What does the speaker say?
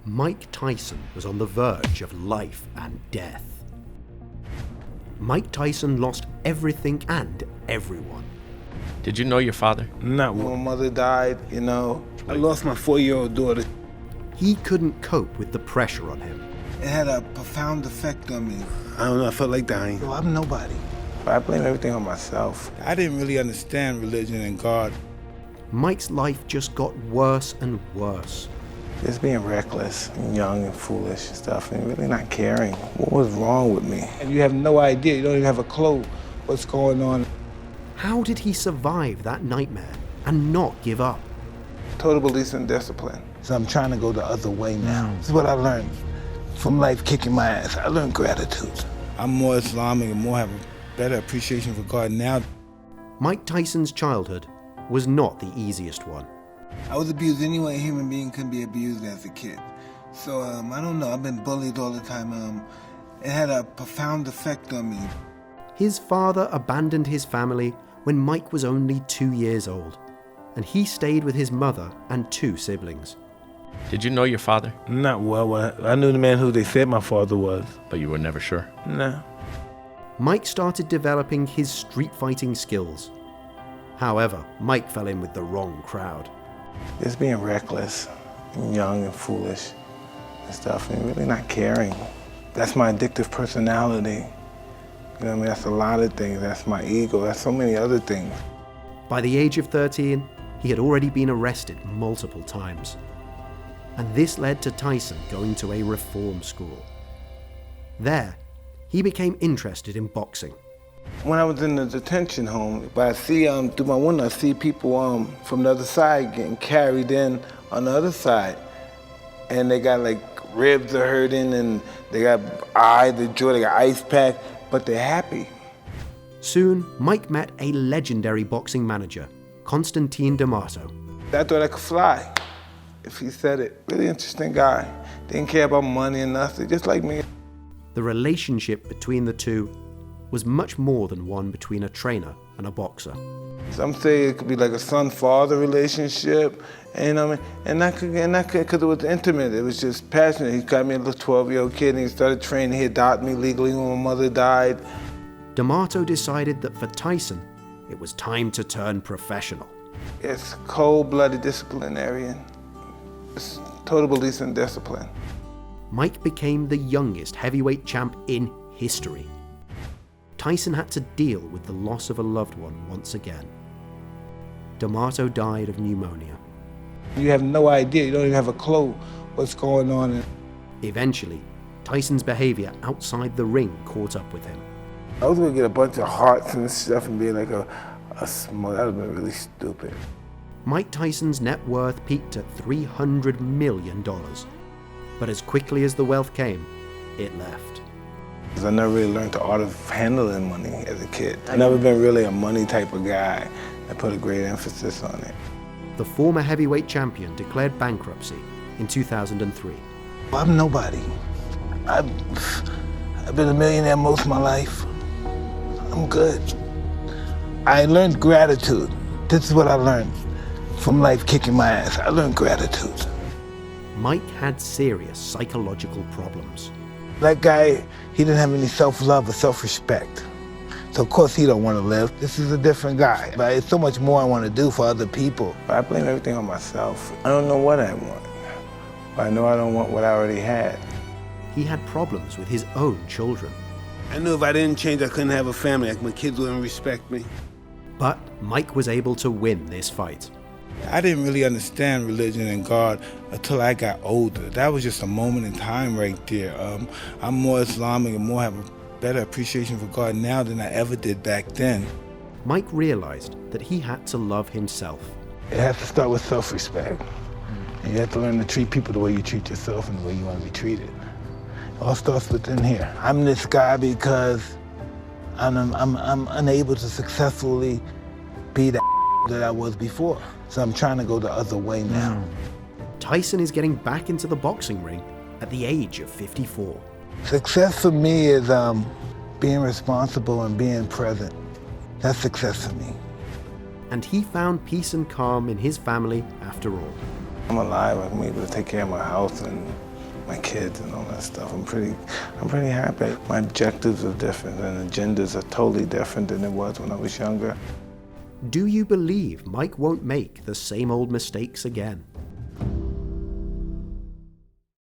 Mike Tyson was on the verge of life and death. Mike Tyson lost everything and everyone. Did you know your father? Not when my mother died, I lost my 4-year-old daughter. He couldn't cope with the pressure on him. It had a profound effect on me. I don't know, I felt like dying. So I'm nobody. I blame everything on myself. I didn't really understand religion and God. Mike's life just got worse and worse. Just being reckless and young and foolish and stuff and really not caring. What was wrong with me? And you have no idea, you don't even have a clue what's going on. How did he survive that nightmare and not give up? Total belief in discipline. So I'm trying to go the other way now. This is what I learned from life kicking my ass. I learned gratitude. I'm more Islamic and have a better appreciation for God now. Mike Tyson's childhood was not the easiest one. I was abused any way a human being can be abused as a kid. So, I don't know, I've been bullied all the time. It had a profound effect on me. His father abandoned his family when Mike was only 2 years old, and he stayed with his mother and 2 siblings. Did you know your father? Not well. I knew the man who they said my father was. But you were never sure? No. Mike started developing his street fighting skills. However, Mike fell in with the wrong crowd. Just being reckless and young and foolish and stuff and really not caring. That's my addictive personality. That's a lot of things. That's my ego. That's so many other things. By the age of 13, he had already been arrested multiple times. And this led to Tyson going to a reform school. There, he became interested in boxing. When I was in the detention home, but I see through my window, I see people from the other side getting carried in on the other side. And they got like ribs are hurting and they got eyes, the jaw, they got ice pack, but they're happy. Soon, Mike met a legendary boxing manager, Constantine D'Amato. I thought I could fly, if he said it. Really interesting guy. Didn't care about money and nothing, just like me. The relationship between the two was much more than one between a trainer and a boxer. Some say it could be like a son-father relationship, and that could, because it was intimate, it was just passionate. He got me a little 12-year-old kid and he started training. He adopted me legally when my mother died. D'Amato decided that for Tyson, it was time to turn professional. It's cold-blooded disciplinarian. It's total belief in discipline. Mike became the youngest heavyweight champ in history. Tyson had to deal with the loss of a loved one once again. D'Amato died of pneumonia. You have no idea, you don't even have a clue what's going on. Eventually, Tyson's behavior outside the ring caught up with him. I was gonna get a bunch of hearts and stuff and be like a small, that would have been really stupid. Mike Tyson's net worth peaked at $300 million. But as quickly as the wealth came, it left. I never really learned the art of handling money as a kid. I've never been really a money type of guy. I put a great emphasis on it. The former heavyweight champion declared bankruptcy in 2003. I'm nobody. I've been a millionaire most of my life. I'm good. I learned gratitude. This is what I learned from life kicking my ass. I learned gratitude. Mike had serious psychological problems. That guy, he didn't have any self-love or self-respect. So of course he don't want to live. This is a different guy. But it's so much more I want to do for other people. But I blame everything on myself. I don't know what I want. But I know I don't want what I already had. He had problems with his own children. I knew if I didn't change, I couldn't have a family. Like my kids wouldn't respect me. But Mike was able to win this fight. I didn't really understand religion and God until I got older. That was just a moment in time right there. I'm more Islamic and have a better appreciation for God now than I ever did back then. Mike realized that he had to love himself. It has to start with self-respect. And you have to learn to treat people the way you treat yourself and the way you want to be treated. It all starts within here. I'm this guy because I'm unable to successfully be the that I was before. So I'm trying to go the other way now. Tyson is getting back into the boxing ring at the age of 54. Success for me is being responsible and being present. That's success for me. And he found peace and calm in his family after all. I'm alive, I'm able to take care of my house and my kids and all that stuff. I'm pretty happy. My objectives are different and agendas are totally different than it was when I was younger. Do you believe Mike won't make the same old mistakes again?